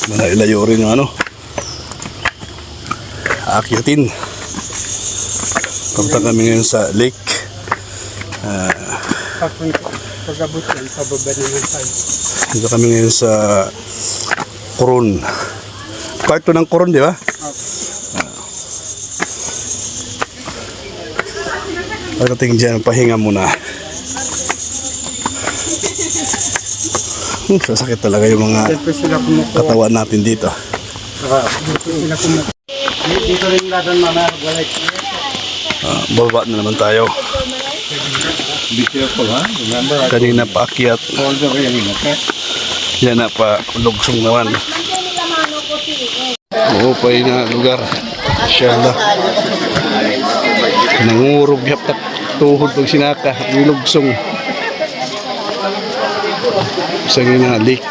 Malayo rin yung ano. Aakyatin. Punta kami ngayon sa lake. Pag-abot yan, pababa naman tayo. Dito kami ngayon sa Coron. Part 2 ng Coron, di ba? Pagdating dyan, pahinga muna. Sasakit talaga yung mga katawan natin dito. Dito rin natin mamaya. Bababa na naman tayo. Be careful, ha? Remember, Kanina paakyat. hold the railing, okay? Yan na pa, lugsong naman. Maupay na lugar. Inshallah. Nangurog yaptak tuhod pag sinaka. Ang lugsong. Isang yun na lake.